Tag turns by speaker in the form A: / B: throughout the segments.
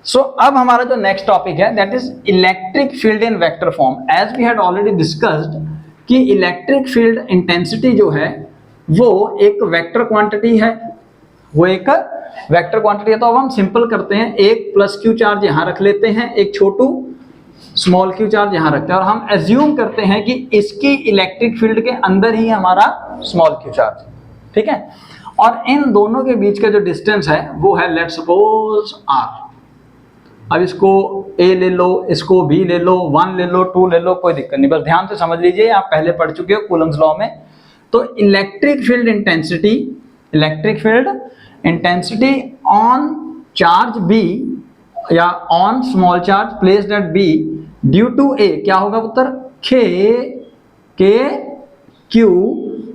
A: सो अब हमारा जो नेक्स्ट टॉपिक है that is electric field in vector form. As we had already discussed कि इलेक्ट्रिक फील्ड इंटेंसिटी जो है वो एक वेक्टर क्वांटिटी है, वो एक वेक्टर क्वांटिटी है। तो अब हम सिंपल करते हैं, एक प्लस क्यू चार्ज यहां रख लेते हैं, एक छोटू स्मॉल क्यू चार्ज यहां रखते हैं, और हम एज्यूम करते हैं कि इसकी इलेक्ट्रिक फील्ड के अंदर ही हमारा स्मॉल क्यू चार्ज, ठीक है। और इन दोनों के बीच का जो डिस्टेंस है वो है लेट्स सपोज आर। अब इसको A ले लो, इसको B ले लो, 1 ले लो, 2 ले लो, कोई दिक्कत नहीं, बस ध्यान से समझ लीजिए, आप पहले पढ़ चुके हो कूलम्स लॉ में। तो electric field intensity on charge B या on small charge placed at B due to A क्या होगा उत्तर, K Q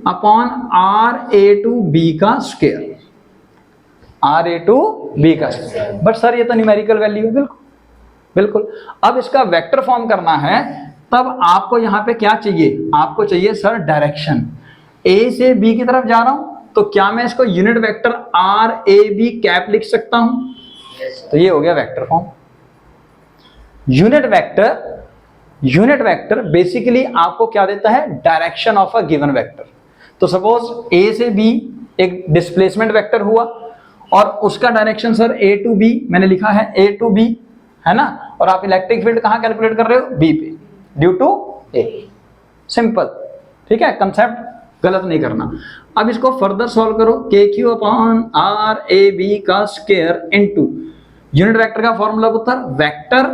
A: अपॉन RA/B का स्क्वायर, RA/B का स्क्वायर। बट सर ये तो न्यूमेरिकल वैल्यू है। बिल्कुल बिल्कुल। अब इसका वेक्टर फॉर्म करना है, तब आपको यहां पे क्या चाहिए, आपको चाहिए सर डायरेक्शन। A से B की तरफ जा रहा हूं, तो क्या मैं इसको यूनिट वेक्टर RAB कैप लिख सकता हूं? तो ये हो गया vector form. Unit vector basically आपको क्या देता है, direction of a given vector. तो सपोज A से B एक डिस्प्लेसमेंट वेक्टर हुआ और उसका direction sir A to B मैंने लिखा है, A to B है ना, और आप इलेक्ट्रिक फील्ड कहां कैलकुलेट कर रहे हो, B पे, ड्यू टू A। सिंपल, ठीक है, कंसेप्ट गलत नहीं करना। अब इसको फर्दर सॉल्व करो, KQ अपॉन RAB का स्क्वायर इनटू यूनिट वेक्टर का फॉर्मूला उत्तर vector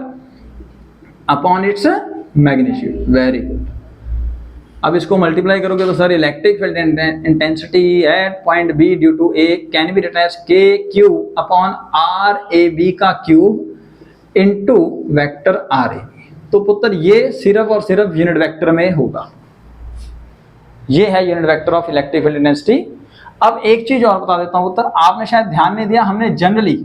A: upon its magnitude. Very good. अब इसको मल्टीप्लाई करोगे तो sir electric field intensity at point B due to A can be written as KQ upon RAB का cube into vector RAB। तो पुत्र ये सिर्फ और सिर्फ यूनिट वेक्टर में होगा, ये है unit vector of electric field intensity. अब एक चीज और बता देता हूं पुत्र, आपने शायद ध्यान नहीं दिया, हमने जनरली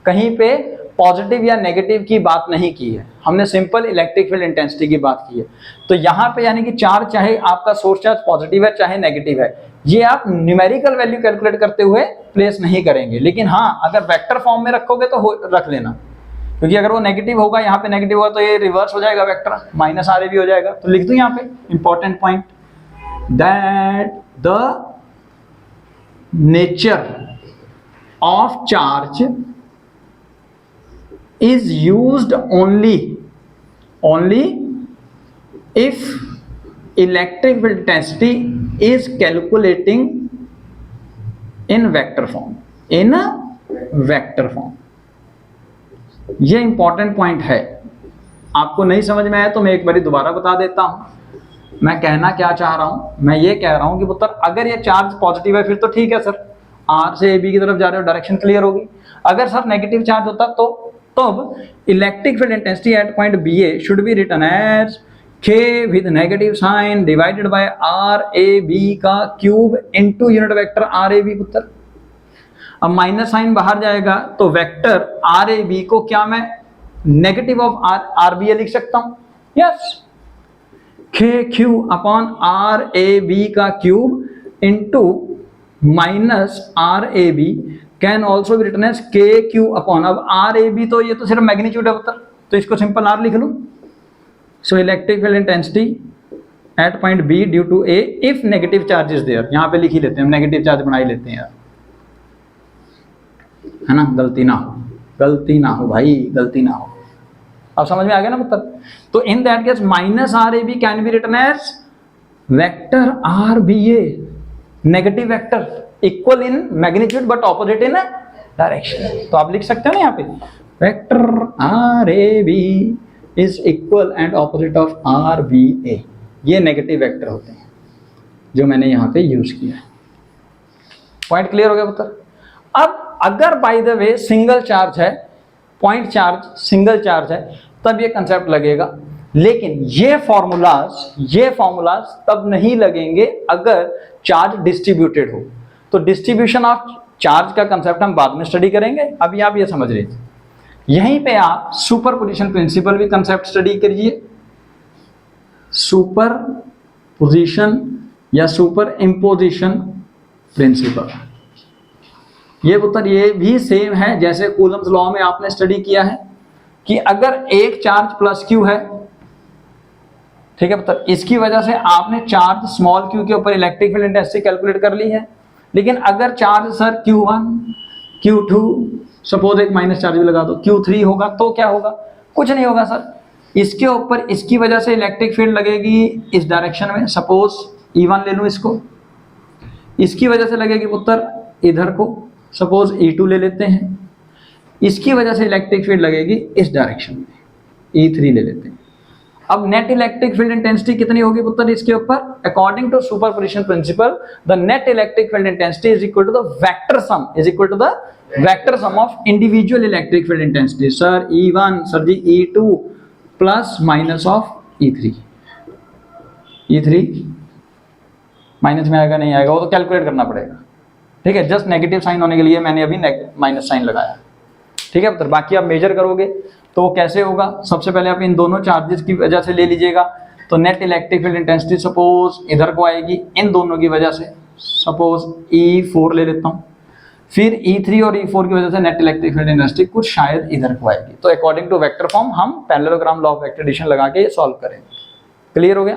A: कहीं पे पॉजिटिव या नेगेटिव की बात नहीं की है, हमने सिंपल इलेक्ट्रिक फील्ड इंटेंसिटी की बात की है। तो यहां पे यानी कि चार्ज, चाहे आपका सोर्स चार्ज पॉजिटिव है चाहे नेगेटिव है, ये आप न्यूमेरिकल वैल्यू कैलकुलेट करते हुए प्लेस नहीं करेंगे। लेकिन हाँ, अगर वेक्टर फॉर्म में रखोगे तो रख लेना, क्योंकि अगर वो नेगेटिव होगा, यहाँ पे नेगेटिव होगा तो ये रिवर्स हो जाएगा वेक्टर, माइनस RAB हो जाएगा। तो लिख दूं यहाँ पे important point, that the nature of charge is used only if electric field intensity is calculating in vector form, ये इंपॉर्टेंट पॉइंट है। आपको नहीं समझ में आया तो मैं एक बारी दोबारा बता देता हूं। मैं कहना क्या चाह रहा हूं, मैं ये कह रहा हूं कि पुत्र अगर ये चार्ज पॉजिटिव है फिर तो ठीक है सर, R से AB की तरफ जा रहे हो, डायरेक्शन क्लियर होगी। अगर सर नेगेटिव चार्ज होता तो अब electric field intensity at point BA should be written as K with negative sign divided by RAB का cube into unit vector RAB पुत्र। अब माइनस साइन बाहर जाएगा तो वेक्टर RAB को क्या मैं नेगेटिव ऑफ RBA लिख सकता हूं, यस, KQ अपॉन RAB का cube into minus RAB can also be written as KQ upon, अब RAB तो ये तो सिर्फ मैग्नीट्यूड है उत्तर, तो इसको सिंपल R लिख लूं। So electric field intensity at point B due to A if negative charge is there, यहां पे लिख ही लेते हैं, नेगेटिव चार्ज बना ही लेते हैं यार, है ना, गलती ना हो भाई, गलती ना हो। अब समझ में आ गया ना मतलब। तो in that case minus RAB can be written as vector RBA, negative vector equal in magnitude but opposite in direction. तो आप लिख सकते हो ना यहाँ पे vector RAB is equal and opposite of RBA। ये नेगेटिव वेक्टर होते हैं जो मैंने यहाँ पे यूज किया है। पॉइंट क्लियर हो गया पुत्र। अब अगर by the way single charge है, पॉइंट चार्ज सिंगल चार्ज है, तब ये कंसेप्ट लगेगा। लेकिन ये फॉर्मूलाज तब नहीं लगेंगे अगर चार्ज डिस्ट्रीब्यूटेड हो। तो डिस्ट्रीब्यूशन ऑफ चार्ज का कंसेप्ट हम बाद में स्टडी करेंगे, अभी आप ये समझ लीजिए। यहीं पे आप सुपरपोजिशन प्रिंसिपल भी कंसेप्ट स्टडी करिए, सुपरपोजिशन या सुपर इम्पोजिशन प्रिंसिपल। ये पुत्र ये भी सेम है जैसे कूलम्स लॉ में आपने स्टडी किया है कि अगर एक चार्ज प्लस क्यू है, ठीक है पुत्र, इसकी वजह से आपने चार्ज स्मॉल क्यू के ऊपर इलेक्ट्रिक फील्ड इंटेंसिटी कैलकुलेट कर ली है। लेकिन अगर charge sir Q1 Q2 suppose एक माइनस चार्ज भी लगा दो Q3 होगा तो क्या होगा, कुछ नहीं होगा सर। इसके ऊपर इसकी वजह से इलेक्ट्रिक फील्ड लगेगी इस डायरेक्शन में, सपोज E1 ले लूं इसको, इसकी वजह से लगेगी पुत्र इधर को, सपोज E2 ले लेते हैं, इसकी वजह से इलेक्ट्रिक फील्ड लगेगी इस डायरेक्शन में, E3 ले लेते हैं। अब नेट इलेक्ट्रिक फील्ड इंटेंसिटी कितनी होगी पुत्र इसके ऊपर, according to superposition principle the net electric field intensity is equal to the vector sum, is equal to the vector sum of individual electric field intensity. Sir E1 sir ji E2 plus minus of E3, E3 minus में आएगा नहीं आएगा वो तो calculate करना पड़ेगा, ठीक है। जस्ट नेगेटिव साइन होने के लिए मैंने अभी माइनस साइन लगाया, ठीक है पुत्र। बाकी आप मेजर करोगे तो वो कैसे होगा, सबसे पहले आप इन दोनों चार्जेस की वजह से ले लीजिएगा। तो net electric field intensity suppose इधर को आएगी इन दोनों की वजह से, सपोज E4 ले लेता हूँ, फिर E3 और E4 की वजह से नेट इलेक्ट्रिक फील्ड इंटेंसिटी कुछ शायद इधर को आएगी। तो अकॉर्डिंग टू वेक्टर फॉर्म हम parallelogram law of vector addition लगा के सॉल्व करेंगे। क्लियर हो गया।